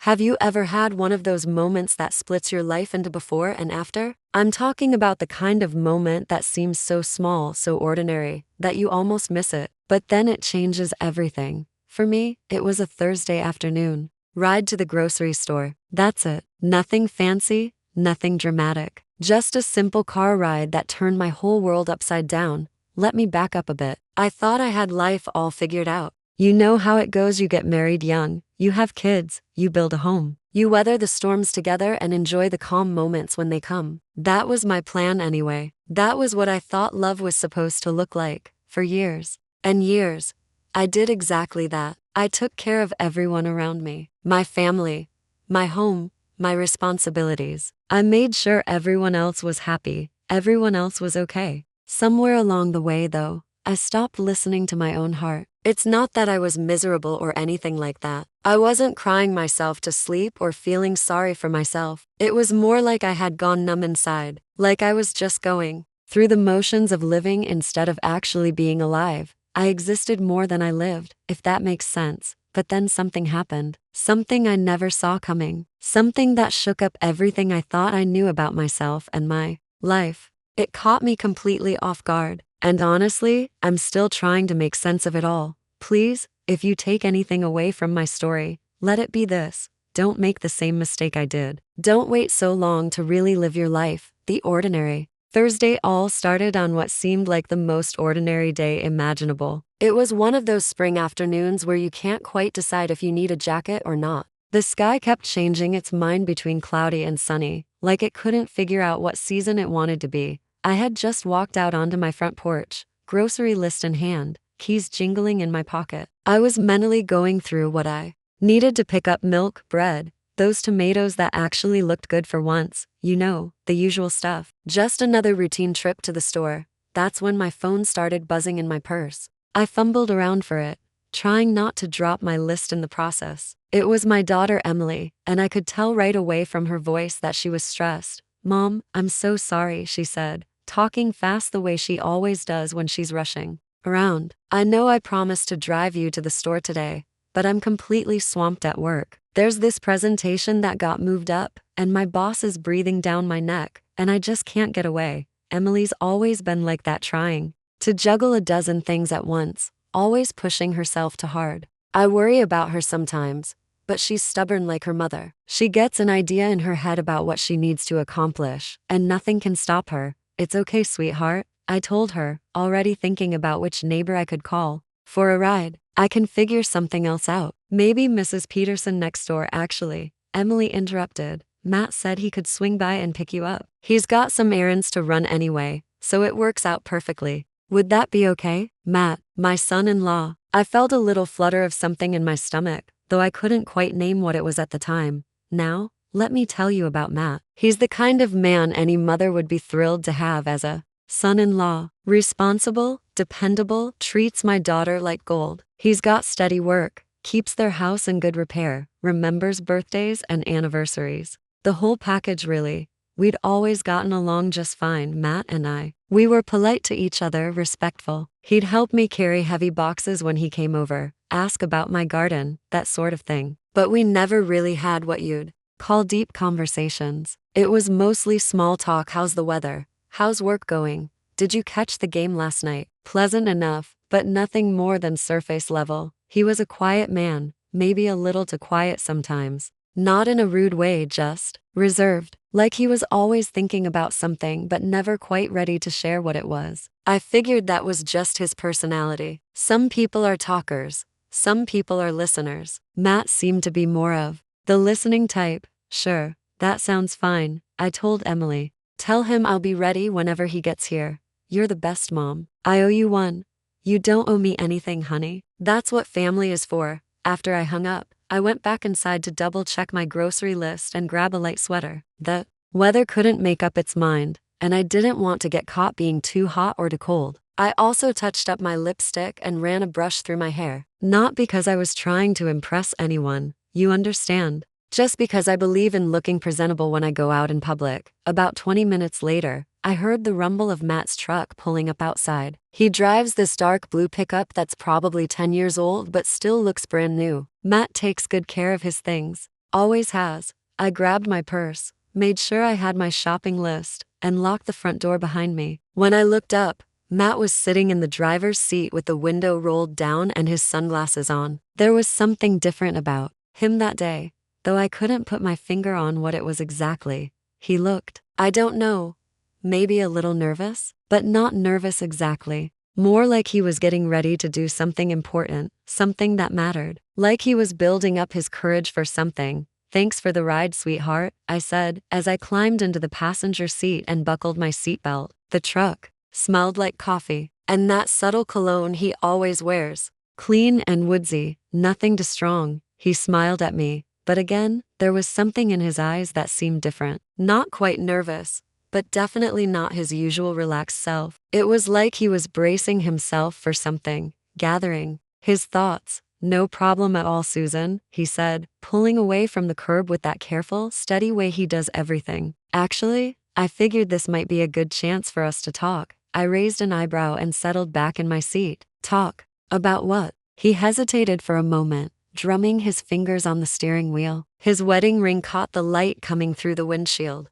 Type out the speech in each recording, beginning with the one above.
Have you ever had one of those moments that splits your life into before and after? I'm talking about the kind of moment that seems so small, so ordinary, that you almost miss it, but then it changes everything. For me, it was a Thursday afternoon. Ride to the grocery store. That's it. Nothing fancy, nothing dramatic. Just a simple car ride that turned my whole world upside down. Let me back up a bit. I thought I had life all figured out. You know how it goes. You get married young, you have kids, you build a home. You weather the storms together and enjoy the calm moments when they come. That was my plan anyway. That was what I thought love was supposed to look like. For years and years, I did exactly that. I took care of everyone around me. My family, my home, my responsibilities. I made sure everyone else was happy, everyone else was okay. Somewhere along the way, though, I stopped listening to my own heart. It's not that I was miserable or anything like that. I wasn't crying myself to sleep or feeling sorry for myself. It was more like I had gone numb inside, like I was just going through the motions of living instead of actually being alive. I existed more than I lived, if that makes sense. But then something happened, something I never saw coming, something that shook up everything I thought I knew about myself and my life. It caught me completely off guard. And honestly, I'm still trying to make sense of it all. Please, if you take anything away from my story, let it be this. Don't make the same mistake I did. Don't wait so long to really live your life, the ordinary. Thursday all started on what seemed like the most ordinary day imaginable. It was one of those spring afternoons where you can't quite decide if you need a jacket or not. The sky kept changing its mind between cloudy and sunny, like it couldn't figure out what season it wanted to be. I had just walked out onto my front porch, grocery list in hand, keys jingling in my pocket. I was mentally going through what I needed to pick up: milk, bread, those tomatoes that actually looked good for once, you know, the usual stuff. Just another routine trip to the store. That's when my phone started buzzing in my purse. I fumbled around for it, trying not to drop my list in the process. It was my daughter Emily, and I could tell right away from her voice that she was stressed. "Mom, I'm so sorry," she said, talking fast the way she always does when she's rushing around. "I know I promised to drive you to the store today, but I'm completely swamped at work. There's this presentation that got moved up, and my boss is breathing down my neck, and I just can't get away." Emily's always been like that, trying to juggle a dozen things at once, always pushing herself too hard. I worry about her sometimes, but she's stubborn like her mother. She gets an idea in her head about what she needs to accomplish, and nothing can stop her. "It's okay, sweetheart," I told her, already thinking about which neighbor I could call for a ride. "I can figure something else out. Maybe Mrs. Peterson next door." "Actually," Emily interrupted, "Matt said he could swing by and pick you up. He's got some errands to run anyway, so it works out perfectly. Would that be okay?" Matt, my son-in-law. I felt a little flutter of something in my stomach, though I couldn't quite name what it was at the time. Now, let me tell you about Matt. He's the kind of man any mother would be thrilled to have as a son-in-law. Responsible, dependable, treats my daughter like gold. He's got steady work, keeps their house in good repair, remembers birthdays and anniversaries. The whole package, really. We'd always gotten along just fine, Matt and I. We were polite to each other, respectful. He'd help me carry heavy boxes when he came over, ask about my garden, that sort of thing. But we never really had what you'd call deep conversations. It was mostly small talk. "How's the weather? How's work going? Did you catch the game last night?" Pleasant enough, but nothing more than surface level. He was a quiet man, maybe a little too quiet sometimes. Not in a rude way, just reserved, like he was always thinking about something but never quite ready to share what it was. I figured that was just his personality. Some people are talkers, some people are listeners. Matt seemed to be more of the listening type. "Sure, that sounds fine," I told Emily. "Tell him I'll be ready whenever he gets here. You're the best mom. I owe you one." "You don't owe me anything, honey. That's what family is for." After I hung up, I went back inside to double-check my grocery list and grab a light sweater. The weather couldn't make up its mind, and I didn't want to get caught being too hot or too cold. I also touched up my lipstick and ran a brush through my hair. Not because I was trying to impress anyone, you understand. Just because I believe in looking presentable when I go out in public. About 20 minutes later, I heard the rumble of Matt's truck pulling up outside. He drives this dark blue pickup that's probably 10 years old but still looks brand new. Matt takes good care of his things. Always has. I grabbed my purse, made sure I had my shopping list, and locked the front door behind me. When I looked up, Matt was sitting in the driver's seat with the window rolled down and his sunglasses on. There was something different about him that day, though I couldn't put my finger on what it was exactly. He looked, I don't know, maybe a little nervous, but not nervous exactly. More like he was getting ready to do something important, something that mattered. Like he was building up his courage for something. Thanks for the ride, sweetheart, I said, as I climbed into the passenger seat and buckled my seatbelt. The truck smelled like coffee, and that subtle cologne he always wears. Clean and woodsy, nothing too strong. He smiled at me, but again, there was something in his eyes that seemed different. Not quite nervous, but definitely not his usual relaxed self. It was like he was bracing himself for something, gathering his thoughts. No problem at all, Susan, he said, pulling away from the curb with that careful, steady way he does everything. Actually, I figured this might be a good chance for us to talk. I raised an eyebrow and settled back in my seat. Talk? About what? He hesitated for a moment, drumming his fingers on the steering wheel. His wedding ring caught the light coming through the windshield.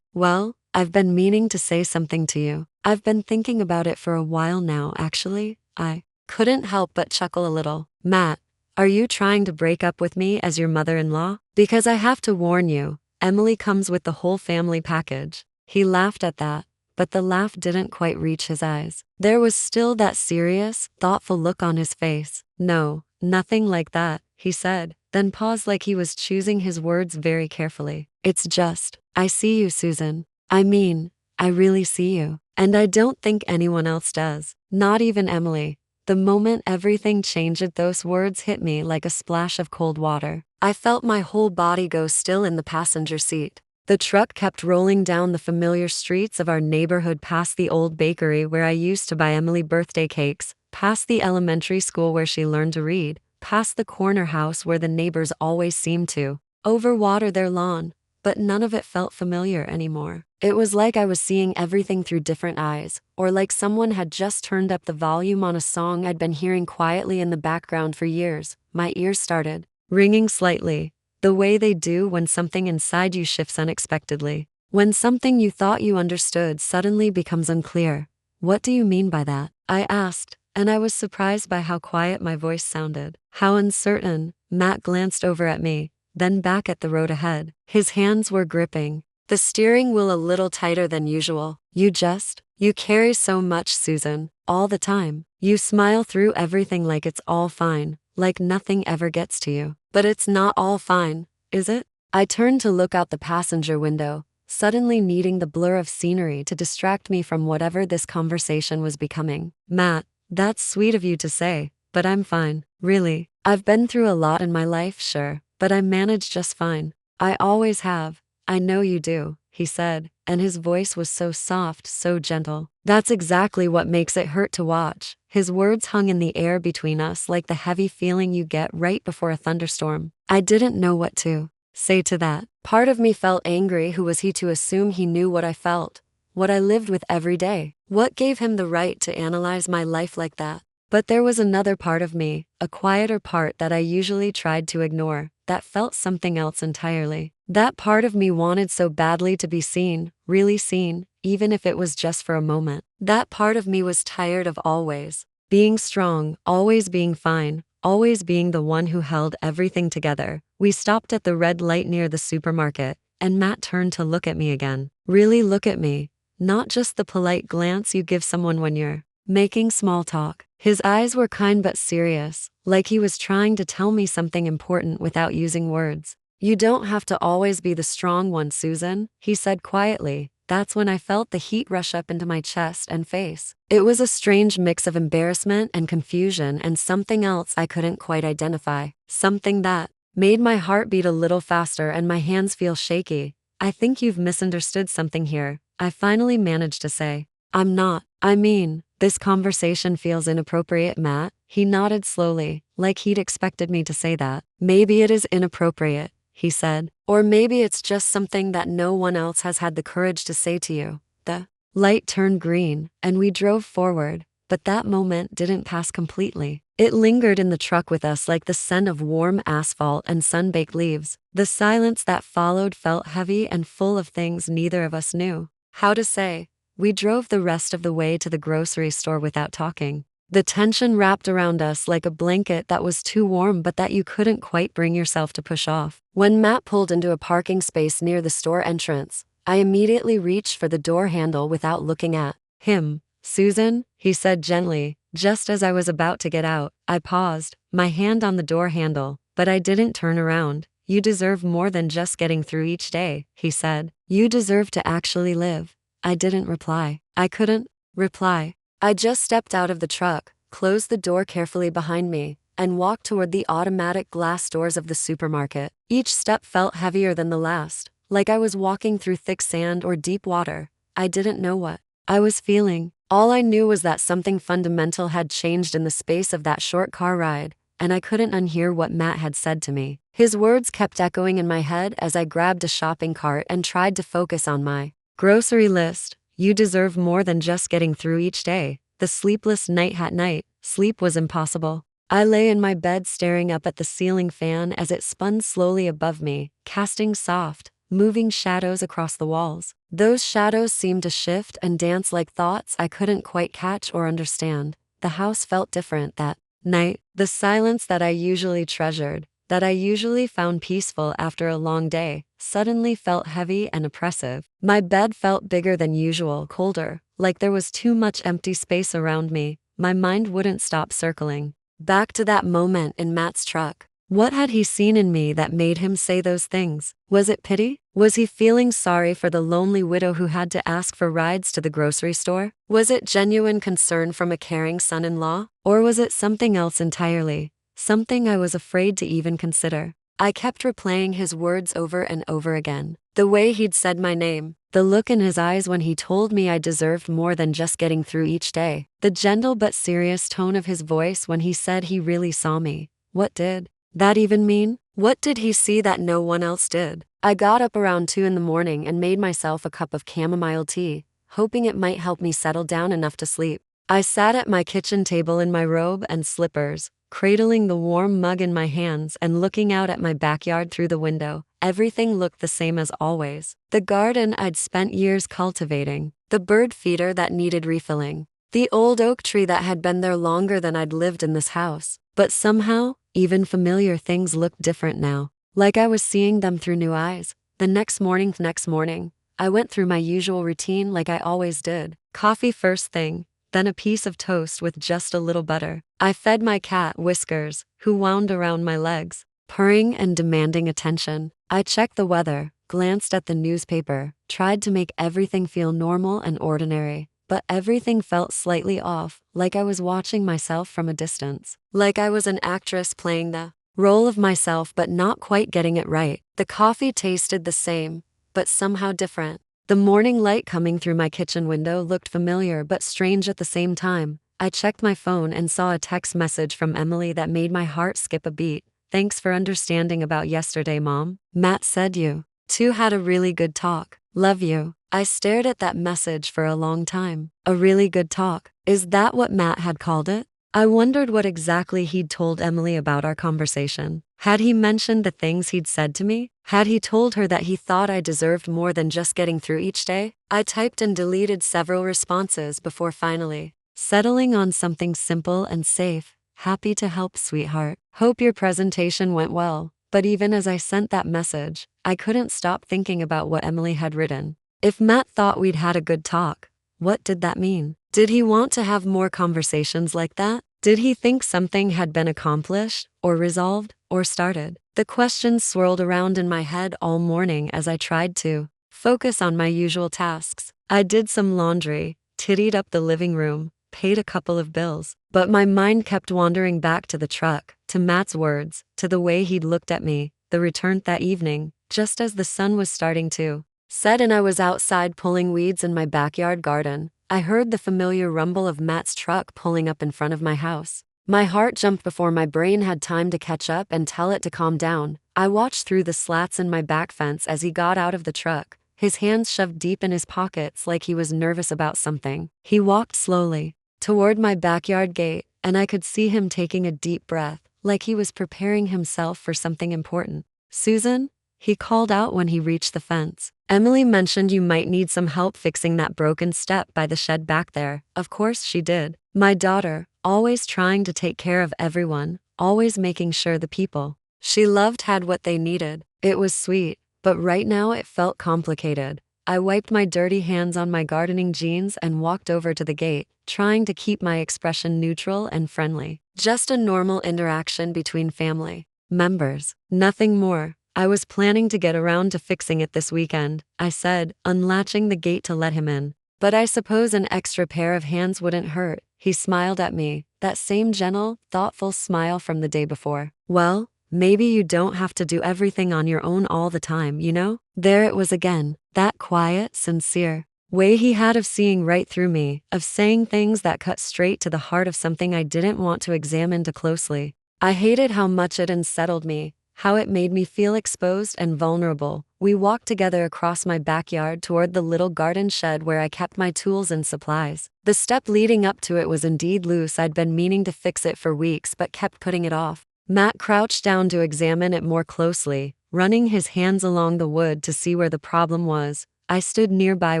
Well, I've been meaning to say something to you. I've been thinking about it for a while now, actually. I couldn't help but chuckle a little. Matt, are you trying to break up with me as your mother-in-law? Because I have to warn you, Emily comes with the whole family package. He laughed at that, but the laugh didn't quite reach his eyes. There was still that serious, thoughtful look on his face. No, nothing like that, he said, then paused like he was choosing his words very carefully. It's just, I see you, Susan. I mean, I really see you. And I don't think anyone else does. Not even Emily. The moment everything changed, those words hit me like a splash of cold water. I felt my whole body go still in the passenger seat. The truck kept rolling down the familiar streets of our neighborhood, past the old bakery where I used to buy Emily birthday cakes, past the elementary school where she learned to read, past the corner house where the neighbors always seemed to overwater their lawn, but none of it felt familiar anymore. It was like I was seeing everything through different eyes, or like someone had just turned up the volume on a song I'd been hearing quietly in the background for years. My ears started ringing slightly, the way they do when something inside you shifts unexpectedly. When something you thought you understood suddenly becomes unclear. What do you mean by that? I asked, and I was surprised by how quiet my voice sounded. How uncertain. Matt glanced over at me, then back at the road ahead. His hands were gripping the steering wheel a little tighter than usual. You carry so much, Susan, all the time. You smile through everything like it's all fine, like nothing ever gets to you. But it's not all fine, is it? I turned to look out the passenger window, suddenly needing the blur of scenery to distract me from whatever this conversation was becoming. Matt, that's sweet of you to say, but I'm fine, really. I've been through a lot in my life, sure, but I manage just fine. I always have. I know you do, he said, and his voice was so soft, so gentle. That's exactly what makes it hurt to watch. His words hung in the air between us like the heavy feeling you get right before a thunderstorm. I didn't know what to say to that. Part of me felt angry. Who was he to assume he knew what I felt, what I lived with every day? What gave him the right to analyze my life like that? But there was another part of me, a quieter part that I usually tried to ignore, that felt something else entirely. That part of me wanted so badly to be seen, really seen, even if it was just for a moment. That part of me was tired of always being strong, always being fine, always being the one who held everything together. We stopped at the red light near the supermarket, and Matt turned to look at me again. Really look at me, not just the polite glance you give someone when you're making small talk. His eyes were kind but serious, like he was trying to tell me something important without using words. You don't have to always be the strong one, Susan, he said quietly. That's when I felt the heat rush up into my chest and face. It was a strange mix of embarrassment and confusion and something else I couldn't quite identify. Something that made my heart beat a little faster and my hands feel shaky. I think you've misunderstood something here, I finally managed to say. I'm not. I mean, this conversation feels inappropriate, Matt. He nodded slowly, like he'd expected me to say that. Maybe it is inappropriate, he said. Or maybe it's just something that no one else has had the courage to say to you. The light turned green, and we drove forward, but that moment didn't pass completely. It lingered in the truck with us like the scent of warm asphalt and sun-baked leaves. The silence that followed felt heavy and full of things neither of us knew how to say. We drove the rest of the way to the grocery store without talking. The tension wrapped around us like a blanket that was too warm but that you couldn't quite bring yourself to push off. When Matt pulled into a parking space near the store entrance, I immediately reached for the door handle without looking at him. "Susan," he said gently, just as I was about to get out. I paused, my hand on the door handle, but I didn't turn around. "You deserve more than just getting through each day," he said. "You deserve to actually live." I didn't reply. I couldn't reply. I just stepped out of the truck, closed the door carefully behind me, and walked toward the automatic glass doors of the supermarket. Each step felt heavier than the last, like I was walking through thick sand or deep water. I didn't know what I was feeling. All I knew was that something fundamental had changed in the space of that short car ride, and I couldn't unhear what Matt had said to me. His words kept echoing in my head as I grabbed a shopping cart and tried to focus on my grocery list. "You deserve more than just getting through each day." The sleepless night at night, sleep was impossible. I lay in my bed staring up at the ceiling fan as it spun slowly above me, casting soft, moving shadows across the walls. Those shadows seemed to shift and dance like thoughts I couldn't quite catch or understand. The house felt different that night. The silence that I usually treasured, that I usually found peaceful after a long day, suddenly felt heavy and oppressive. My bed felt bigger than usual, colder, like there was too much empty space around me. My mind wouldn't stop circling back to that moment in Matt's truck. What had he seen in me that made him say those things? Was it pity? Was he feeling sorry for the lonely widow who had to ask for rides to the grocery store? Was it genuine concern from a caring son-in-law? Or was it something else entirely? Something I was afraid to even consider. I kept replaying his words over and over again. The way he'd said my name, the look in his eyes when he told me I deserved more than just getting through each day, the gentle but serious tone of his voice when he said he really saw me. What did that even mean? What did he see that no one else did? I got up around 2 in the morning and made myself a cup of chamomile tea, hoping it might help me settle down enough to sleep. I sat at my kitchen table in my robe and slippers, cradling the warm mug in my hands and looking out at my backyard through the window. Everything looked the same as always. The garden I'd spent years cultivating, the bird feeder that needed refilling, the old oak tree that had been there longer than I'd lived in this house. But somehow, even familiar things looked different now, like I was seeing them through new eyes. The next morning, I went through my usual routine like I always did. Coffee first thing, then a piece of toast with just a little butter. I fed my cat, Whiskers, who wound around my legs, purring and demanding attention. I checked the weather, glanced at the newspaper, tried to make everything feel normal and ordinary, but everything felt slightly off, like I was watching myself from a distance. Like I was an actress playing the role of myself but not quite getting it right. The coffee tasted the same, but somehow different. The morning light coming through my kitchen window looked familiar but strange at the same time. I checked my phone and saw a text message from Emily that made my heart skip a beat. "Thanks for understanding about yesterday, Mom. Matt said you two had a really good talk. Love you." I stared at that message for a long time. A really good talk. Is that what Matt had called it? I wondered what exactly he'd told Emily about our conversation. Had he mentioned the things he'd said to me? Had he told her that he thought I deserved more than just getting through each day? I typed and deleted several responses before finally settling on something simple and safe. "Happy to help, sweetheart. Hope your presentation went well." But even as I sent that message, I couldn't stop thinking about what Emily had written. If Matt thought we'd had a good talk, what did that mean? Did he want to have more conversations like that? Did he think something had been accomplished, or resolved, or started? The questions swirled around in my head all morning as I tried to focus on my usual tasks. I did some laundry, tidied up the living room, paid a couple of bills, but my mind kept wandering back to the truck, to Matt's words, to the way he'd looked at me. The return that evening, just as the sun was starting to set and I was outside pulling weeds in my backyard garden, I heard the familiar rumble of Matt's truck pulling up in front of my house. My heart jumped before my brain had time to catch up and tell it to calm down. I watched through the slats in my back fence as he got out of the truck, his hands shoved deep in his pockets like he was nervous about something. He walked slowly, toward my backyard gate, and I could see him taking a deep breath, like he was preparing himself for something important. "Susan," he called out when he reached the fence. "Emily mentioned you might need some help fixing that broken step by the shed back there." Of course she did. My daughter, always trying to take care of everyone, always making sure the people she loved had what they needed. It was sweet, but right now it felt complicated. I wiped my dirty hands on my gardening jeans and walked over to the gate, trying to keep my expression neutral and friendly. Just a normal interaction between family members. Nothing more. "I was planning to get around to fixing it this weekend," I said, unlatching the gate to let him in. "But I suppose an extra pair of hands wouldn't hurt." He smiled at me, that same gentle, thoughtful smile from the day before. "Well, maybe you don't have to do everything on your own all the time, you know?" There it was again, that quiet, sincere way he had of seeing right through me, of saying things that cut straight to the heart of something I didn't want to examine too closely. I hated how much it unsettled me, how it made me feel exposed and vulnerable. We walked together across my backyard toward the little garden shed where I kept my tools and supplies. The step leading up to it was indeed loose. I'd been meaning to fix it for weeks but kept putting it off. Matt crouched down to examine it more closely, running his hands along the wood to see where the problem was. I stood nearby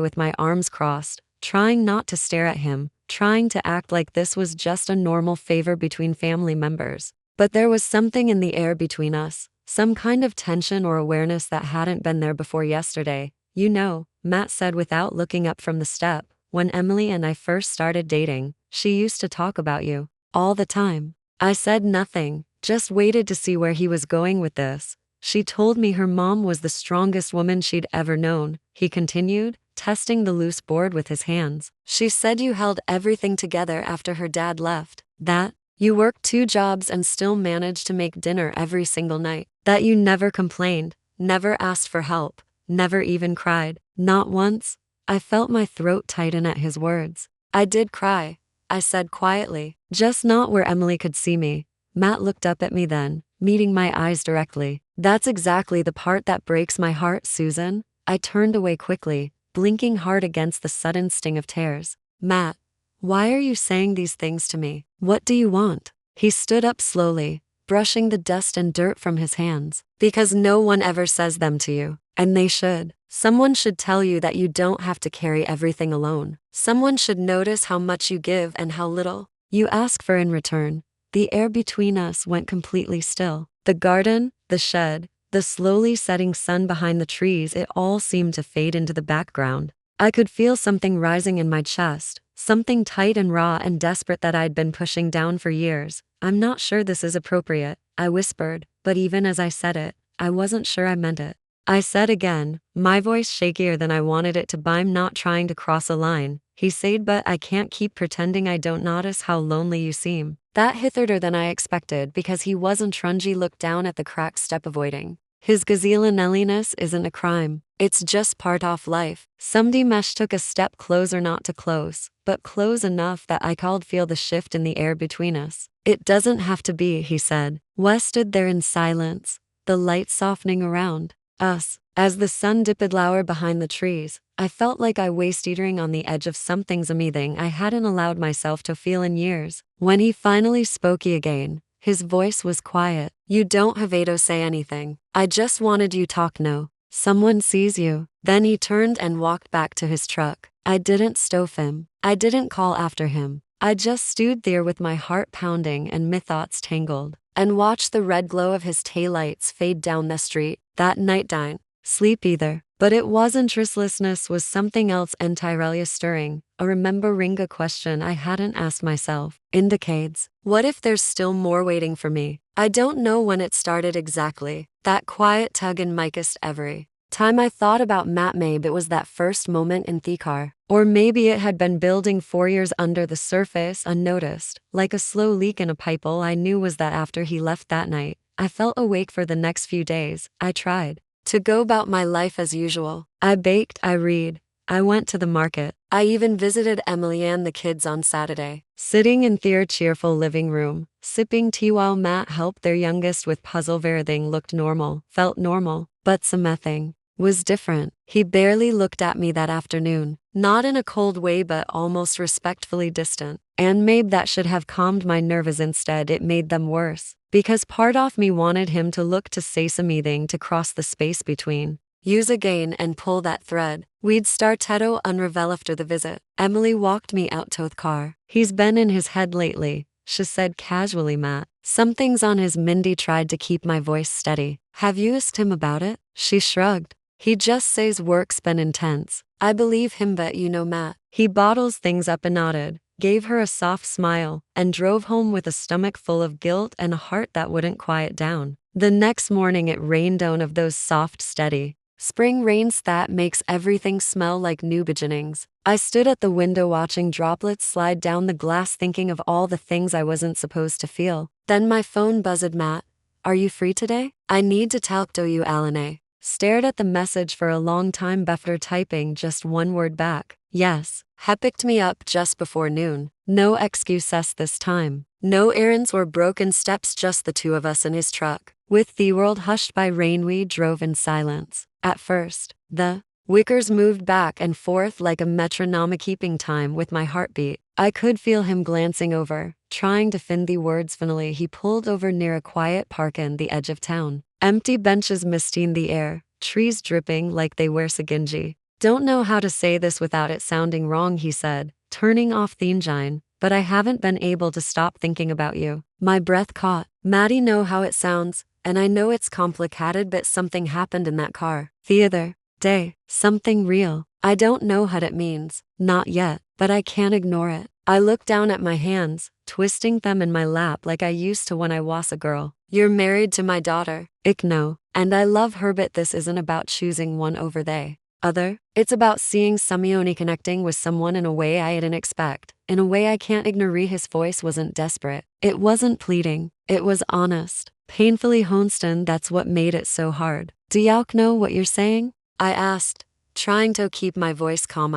with my arms crossed, trying not to stare at him, trying to act like this was just a normal favor between family members. But there was something in the air between us, some kind of tension or awareness that hadn't been there before yesterday. "You know," Matt said without looking up from the step, "when Emily and I first started dating, she used to talk about you. All the time." I said nothing, just waited to see where he was going with this. "She told me her mom was the strongest woman she'd ever known," he continued, testing the loose board with his hands. "She said you held everything together after her dad left. That you worked 2 jobs and still managed to make dinner every single night. That you never complained, never asked for help, never even cried. Not once." I felt my throat tighten at his words. "I did cry," I said quietly, "just not where Emily could see me." Matt looked up at me then, meeting my eyes directly. "That's exactly the part that breaks my heart, Susan." I turned away quickly, blinking hard against the sudden sting of tears. "Matt, why are you saying these things to me? What do you want?" He stood up slowly, brushing the dust and dirt from his hands. "Because no one ever says them to you, and they should. Someone should tell you that you don't have to carry everything alone. Someone should notice how much you give and how little you ask for in return." The air between us went completely still. The garden, the shed, the slowly setting sun behind the trees, it all seemed to fade into the background. I could feel something rising in my chest, something tight and raw and desperate that I'd been pushing down for years. "I'm not sure this is appropriate," I whispered, but even as I said it, I wasn't sure I meant it. I said again, my voice shakier than I wanted it to be, "I'm not trying to cross a line," he said, "but I can't keep pretending I don't notice how lonely you seem." That hit harder than I expected because he wasn't trungy. Looked down at the cracked step, avoiding his gazelle-nelliness isn't a crime. It's just part of life. Somebody mesh took a step closer, not too close, but close enough that I could feel the shift in the air between us. "It doesn't have to be," he said. Wes stood there in silence, the light softening around us. As the sun dipped lower behind the trees, I felt like I was teetering on the edge of something amazing I hadn't allowed myself to feel in years. When he finally spoke again, his voice was quiet. "You don't have to say anything. I just wanted you talk now. Someone sees you." Then he turned and walked back to his truck. I didn't stop him. I didn't call after him. I just stood there with my heart pounding and my thoughts tangled, and watched the red glow of his taillights fade down the street. That night didn't sleep either. But it wasn't restlessness, was something else entirely stirring, a remembering, a question I hadn't asked myself in decades. What if there's still more waiting for me? I don't know when it started exactly, that quiet tug in Micah's every time I thought about Matt. Maybe it was that first moment in the car. Or maybe it had been building for years under the surface, unnoticed, like a slow leak in a pipe. All I knew was that after he left that night, I felt awake for the next few days. I tried to go about my life as usual. I baked, I read, I went to the market. I even visited Emily and the kids on Saturday. Sitting in their cheerful living room, sipping tea while Matt helped their youngest with puzzle, everything looked normal, felt normal, but something was different. He barely looked at me that afternoon, not in a cold way but almost respectfully distant. And maybe that should have calmed my nerves, instead it made them worse. Because part of me wanted him to look to say something to cross the space between. Use again and pull that thread. We'd start to unravel after the visit. Emily walked me out to the car. He's been in his head lately, she said casually. Matt, something's on his. Mindy tried to keep my voice steady. Have you asked him about it? She shrugged. He just says work's been intense. I believe him, but you know Matt. He bottles things up and nodded, gave her a soft smile, and drove home with a stomach full of guilt and a heart that wouldn't quiet down. The next morning it rained down of those soft, steady spring rains that makes everything smell like new beginnings. I stood at the window watching droplets slide down the glass, thinking of all the things I wasn't supposed to feel. Then my phone buzzed. Matt, are you free today? I need to talk to you. Alana stared at the message for a long time before typing just one word back. Yes. He picked me up just before noon. No excuses this time. No errands or broken steps, just the two of us in his truck. With the world hushed by rain, we drove in silence. At first, the wickers moved back and forth like a metronome, keeping time with my heartbeat. I could feel him glancing over, trying to find the words. Finally, he pulled over near a quiet park in the edge of town. Empty benches misting the air, trees dripping like they were Saginji. Don't know how to say this without it sounding wrong, he said, turning off the engine, but I haven't been able to stop thinking about you. My breath caught. Maddie, know how it sounds, and I know it's complicated, but something happened in that car the other day. Something real. I don't know what it means. Not yet, but I can't ignore it. I looked down at my hands, twisting them in my lap like I used to when I was a girl. You're married to my daughter. Ich know, and I love her, but this isn't about choosing one over the other. It's about seeing Simeone connecting with someone in a way I didn't expect, in a way I can't ignore. His voice wasn't desperate. It wasn't pleading. It was honest. Painfully honest, and that's what made it so hard. Do y'all know what you're saying? I asked, trying to keep my voice calm.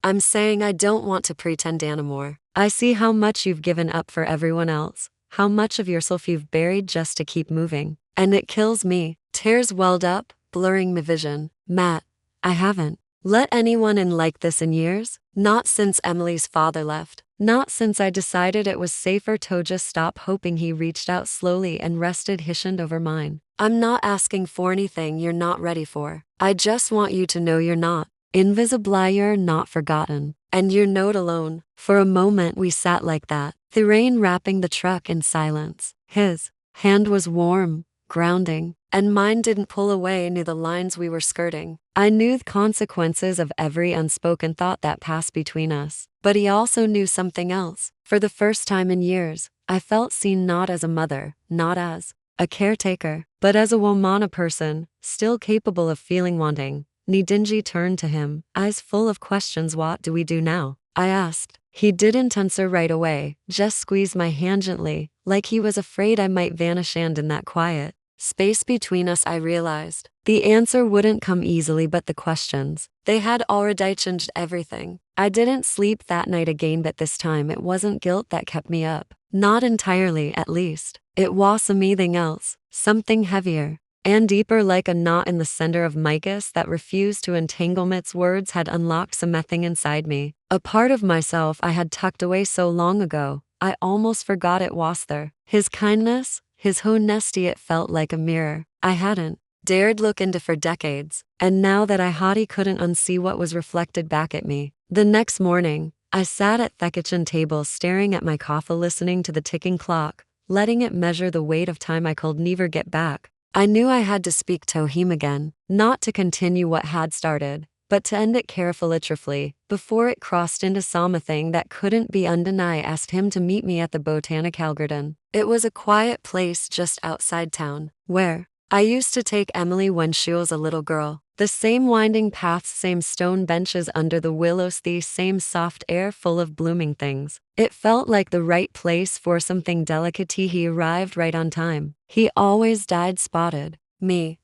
I'm saying I don't want to pretend anymore. I see how much you've given up for everyone else, how much of yourself you've buried just to keep moving. And it kills me. Tears welled up, blurring my vision. Matt, I haven't let anyone in like this in years. Not since Emily's father left. Not since I decided it was safer to just stop hoping. He reached out slowly and rested his hand over mine. I'm not asking for anything you're not ready for. I just want you to know you're not invisible, you're not forgotten, and you're not alone. For a moment we sat like that, the rain wrapping the truck in silence. His hand was warm, grounding, and mine didn't pull away near the lines we were skirting. I knew the consequences of every unspoken thought that passed between us, but he also knew something else. For the first time in years, I felt seen, not as a mother, not as a caretaker, but as a woman, a person, still capable of feeling wanting. Nidinji turned to him, eyes full of questions. What do we do now? I asked. He didn't answer right away, just squeezed my hand gently, like he was afraid I might vanish, and in that quiet space between us I realized the answer wouldn't come easily, but the questions, they had already changed everything. I didn't sleep that night again, but this time it wasn't guilt that kept me up. Not entirely, at least. It was something else, something heavier and deeper, like a knot in the center of my chest that refused to entangle. Its words had unlocked something inside me, a part of myself I had tucked away so long ago, I almost forgot it was there. His kindness, his honesty, it felt like a mirror I hadn't dared look into for decades, and now that I had, he couldn't unsee what was reflected back at me. The next morning, I sat at the kitchen table staring at my coffee, listening to the ticking clock, letting it measure the weight of time I could never get back. I knew I had to speak to him again, not to continue what had started, but to end it carefully, before it crossed into something that couldn't be undone. I asked him to meet me at the Botanical Garden. It was a quiet place just outside town, where I used to take Emily when she was a little girl. The same winding paths, same stone benches under the willows, the same soft air full of blooming things. It felt like the right place for something delicate. He arrived right on time. He always died spotted me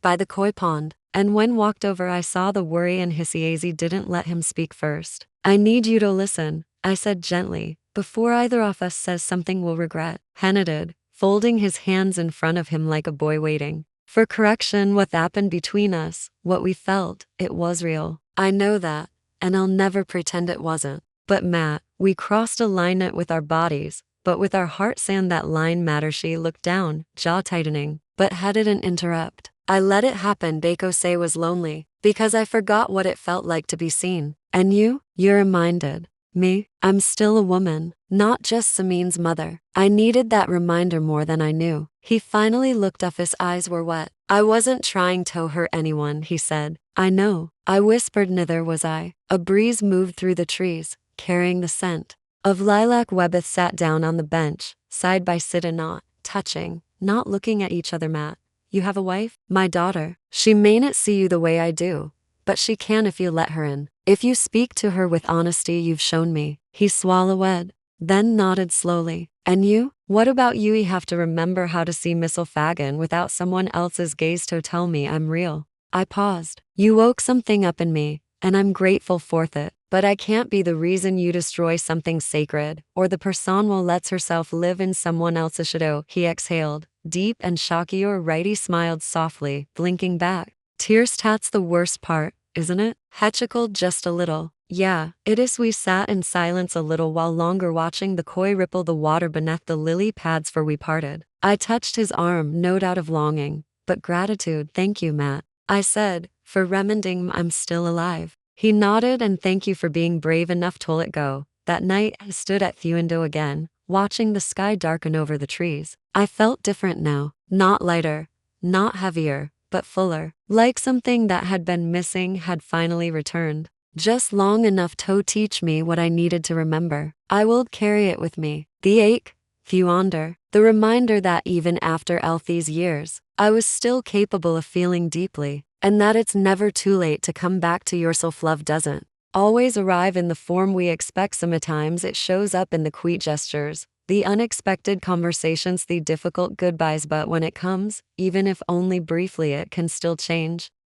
by the koi pond, and when walked over I saw the worry in his eyes. Didn't let him speak first. I need you to listen, I said gently, before either of us says something we'll regret. Hannah did, folding his hands in front of him like a boy waiting. For correction, what happened between us, what we felt, it was real. I know that, and I'll never pretend it wasn't. But Matt, we crossed a line not with our bodies, but with our hearts, and that line matter. She looked down, jaw tightening, but didn't interrupt. I let it happen. Bako say was lonely, because I forgot what it felt like to be seen. And you reminded me, I'm still a woman, not just Samin's mother. I needed that reminder more than I knew. He finally looked up, his eyes were wet. I wasn't trying to hurt anyone, he said. I know. I whispered, neither was I. A breeze moved through the trees, carrying the scent of lilac. Webbeth sat down on the bench, side by side, not touching, not looking at each other. Matt, you have a wife? My daughter. She may not see you the way I do, but she can if you let her in. If you speak to her with honesty you've shown me. He swallowed, then nodded slowly. And you? What about you? You have to remember how to see Miss O'Fagan without someone else's gaze to tell me I'm real. I paused. You woke something up in me, and I'm grateful for it. But I can't be the reason you destroy something sacred, or the person who lets herself live in someone else's shadow. He exhaled, deep and shocky. You're right. He smiled softly, blinking back. Tears, that's the worst part, isn't it? Hetchickled just a little. Yeah, it is. We sat in silence a little while longer, watching the koi ripple the water beneath the lily pads. For we parted. I touched his arm, no doubt of longing, but gratitude. Thank you, Matt, I said, for reminding me I'm still alive. He nodded. And thank you for being brave enough to let it go. That night, I stood at the window again, watching the sky darken over the trees. I felt different now. Not lighter, not heavier, but fuller. Like something that had been missing had finally returned. Just long enough to teach me what I needed to remember. I will carry it with me. The ache, the wonder, the reminder that even after all these years, I was still capable of feeling deeply, and that it's never too late to come back to yourself. Love doesn't always arrive in the form we expect. Sometimes it shows up in the quiet gestures, the unexpected conversations, the difficult goodbyes. But when it comes, even if only briefly, it can still change